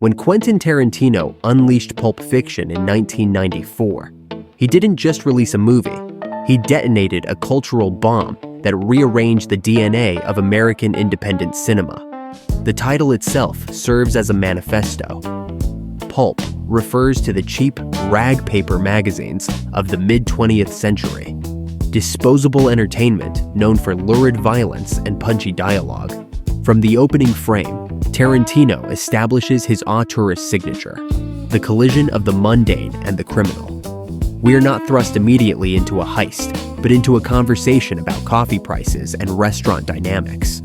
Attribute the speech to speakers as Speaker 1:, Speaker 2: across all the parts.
Speaker 1: When Quentin Tarantino unleashed Pulp Fiction in 1994, he didn't just release a movie, he detonated a cultural bomb that rearranged the DNA of American independent cinema. The title itself serves as a manifesto. Pulp refers to the cheap rag paper magazines of the mid-20th century, disposable entertainment known for lurid violence and punchy dialogue. From the opening frame, Tarantino establishes his auteurist signature, the collision of the mundane and the criminal. We are not thrust immediately into a heist, but into a conversation about coffee prices and restaurant dynamics.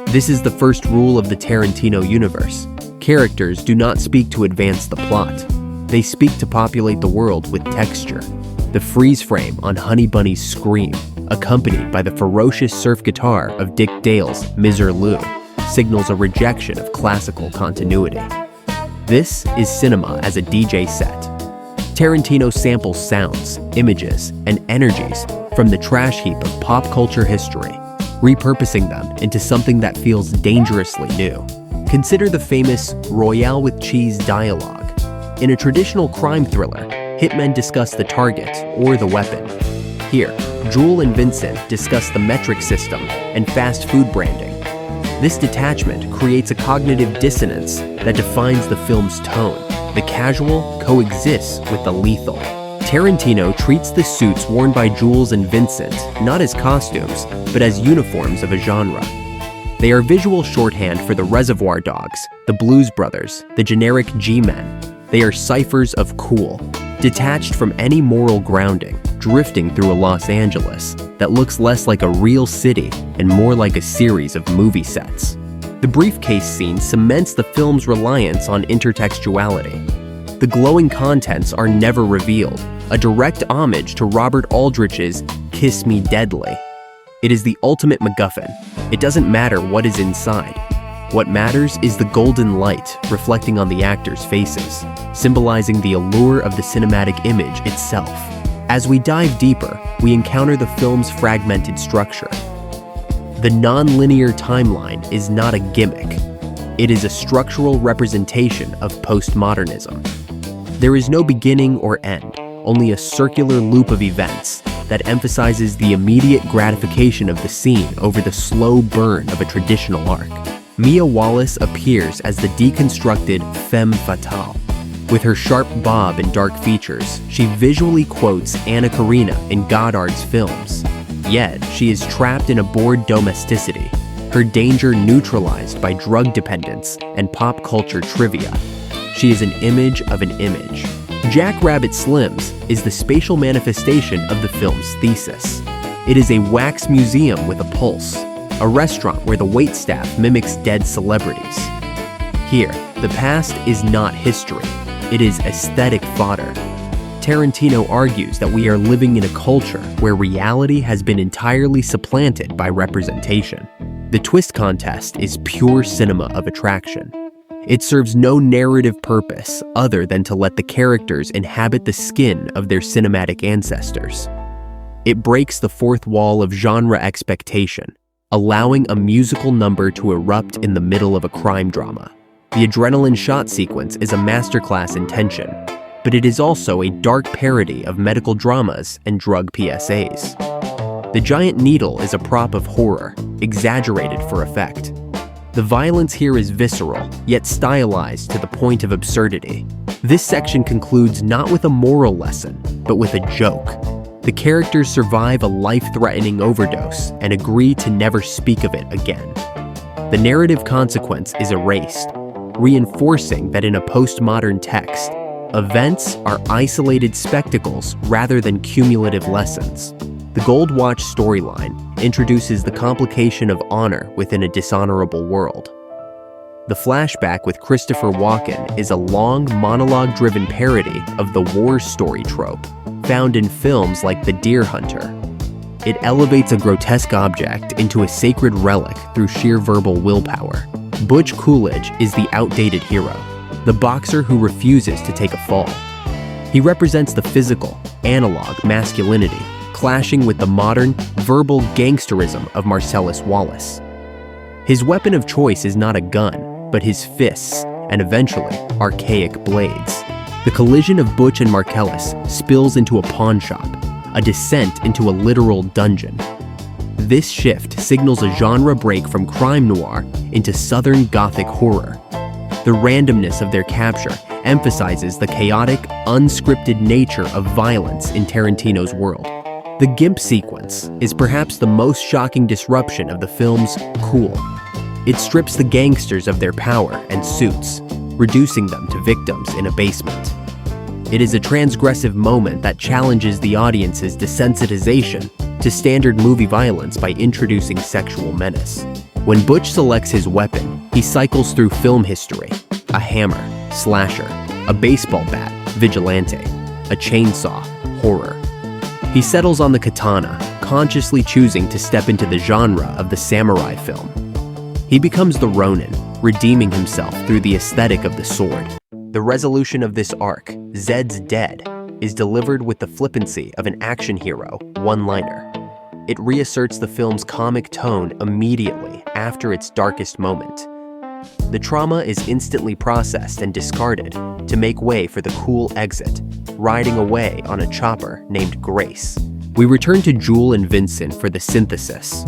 Speaker 1: This is the first rule of the Tarantino universe. Characters do not speak to advance the plot. They speak to populate the world with texture. The freeze frame on Honey Bunny's scream, accompanied by the ferocious surf guitar of Dick Dale's Miserlou, signals a rejection of classical continuity. This is cinema as a DJ set. Tarantino samples sounds, images, and energies from the trash heap of pop culture history, repurposing them into something that feels dangerously new. Consider the famous Royale with cheese dialogue. In a traditional crime thriller, hitmen discuss the target or the weapon. Here, Jewel and Vincent discuss the metric system and fast food branding. This detachment creates a cognitive dissonance that defines the film's tone. The casual coexists with the lethal. Tarantino treats the suits worn by Jules and Vincent not as costumes, but as uniforms of a genre. They are visual shorthand for the Reservoir Dogs, the Blues Brothers, the generic G-Men. They are ciphers of cool, detached from any moral grounding, drifting through a Los Angeles that looks less like a real city and more like a series of movie sets. The briefcase scene cements the film's reliance on intertextuality. The glowing contents are never revealed, a direct homage to Robert Aldrich's Kiss Me Deadly. It is the ultimate MacGuffin. It doesn't matter what is inside. What matters is the golden light reflecting on the actors' faces, symbolizing the allure of the cinematic image itself. As we dive deeper, we encounter the film's fragmented structure. The non-linear timeline is not a gimmick. It is a structural representation of postmodernism. There is no beginning or end, only a circular loop of events that emphasizes the immediate gratification of the scene over the slow burn of a traditional arc. Mia Wallace appears as the deconstructed femme fatale. With her sharp bob and dark features, she visually quotes Anna Karina in Godard's films. Yet, she is trapped in a bored domesticity, her danger neutralized by drug dependence and pop culture trivia. She is an image of an image. Jackrabbit Slims is the spatial manifestation of the film's thesis. It is a wax museum with a pulse, a restaurant where the waitstaff mimics dead celebrities. Here, the past is not history. It is aesthetic fodder. Tarantino argues that we are living in a culture where reality has been entirely supplanted by representation. The twist contest is pure cinema of attraction. It serves no narrative purpose other than to let the characters inhabit the skin of their cinematic ancestors. It breaks the fourth wall of genre expectation, allowing a musical number to erupt in the middle of a crime drama. The adrenaline shot sequence is a masterclass in tension, but it is also a dark parody of medical dramas and drug PSAs. The giant needle is a prop of horror, exaggerated for effect. The violence here is visceral, yet stylized to the point of absurdity. This section concludes not with a moral lesson, but with a joke. The characters survive a life-threatening overdose and agree to never speak of it again. The narrative consequence is erased, reinforcing that in a postmodern text, events are isolated spectacles rather than cumulative lessons. The Gold Watch storyline introduces the complication of honor within a dishonorable world. The flashback with Christopher Walken is a long, monologue-driven parody of the war story trope found in films like The Deer Hunter. It elevates a grotesque object into a sacred relic through sheer verbal willpower. Butch Coolidge is the outdated hero, the boxer who refuses to take a fall. He represents the physical, analog masculinity, clashing with the modern, verbal gangsterism of Marcellus Wallace. His weapon of choice is not a gun, but his fists, and eventually, archaic blades. The collision of Butch and Marcellus spills into a pawn shop, a descent into a literal dungeon. This shift signals a genre break from crime noir into Southern Gothic horror. The randomness of their capture emphasizes the chaotic, unscripted nature of violence in Tarantino's world. The GIMP sequence is perhaps the most shocking disruption of the film's cool. It strips the gangsters of their power and suits, reducing them to victims in a basement. It is a transgressive moment that challenges the audience's desensitization to standard movie violence by introducing sexual menace. When Butch selects his weapon, he cycles through film history: a hammer, slasher; a baseball bat, vigilante; a chainsaw, horror. He settles on the katana, consciously choosing to step into the genre of the samurai film. He becomes the Ronin, redeeming himself through the aesthetic of the sword. The resolution of this arc, Zed's dead, is delivered with the flippancy of an action hero one-liner. It reasserts the film's comic tone immediately after its darkest moment. The trauma is instantly processed and discarded to make way for the cool exit, riding away on a chopper named Grace. We return to Jewel and Vincent for the synthesis.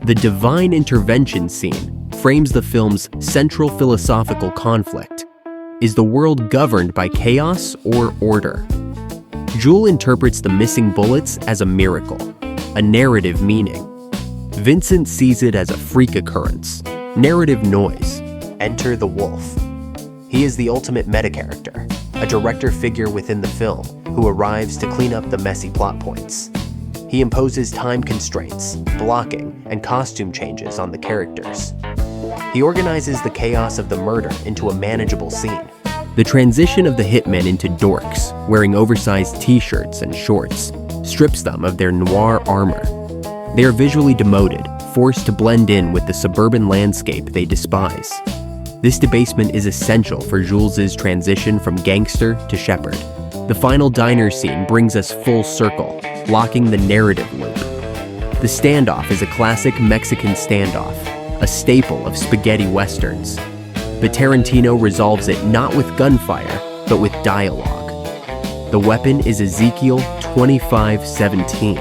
Speaker 1: The divine intervention scene frames the film's central philosophical conflict. Is the world governed by chaos or order? Jewel interprets the missing bullets as a miracle, a narrative meaning. Vincent sees it as a freak occurrence, narrative noise. Enter the wolf. He is the ultimate meta-character, a director figure within the film who arrives to clean up the messy plot points. He imposes time constraints, blocking, and costume changes on the characters. He organizes the chaos of the murder into a manageable scene. The transition of the hitmen into dorks, wearing oversized t-shirts and shorts, strips them of their noir armor. They are visually demoted, forced to blend in with the suburban landscape they despise. This debasement is essential for Jules's transition from gangster to shepherd. The final diner scene brings us full circle, locking the narrative loop. The standoff is a classic Mexican standoff, a staple of spaghetti westerns. But Tarantino resolves it not with gunfire, but with dialogue. The weapon is Ezekiel 25:17,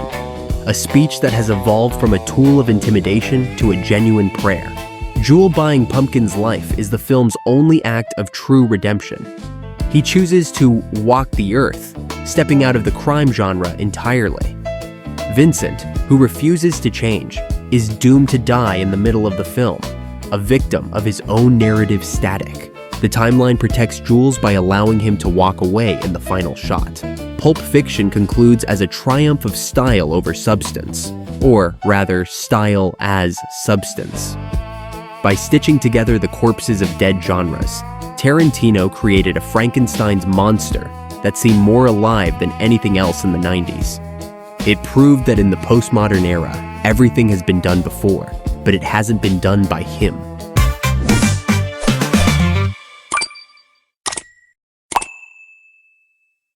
Speaker 1: a speech that has evolved from a tool of intimidation to a genuine prayer. Jewel buying Pumpkin's life is the film's only act of true redemption. He chooses to walk the earth, stepping out of the crime genre entirely. Vincent, who refuses to change, is doomed to die in the middle of the film, a victim of his own narrative static. The timeline protects Jules by allowing him to walk away in the final shot. Pulp Fiction concludes as a triumph of style over substance, or rather, style as substance. By stitching together the corpses of dead genres, Tarantino created a Frankenstein's monster that seemed more alive than anything else in the 90s. It proved that in the postmodern era, everything has been done before, but it hasn't been done by him.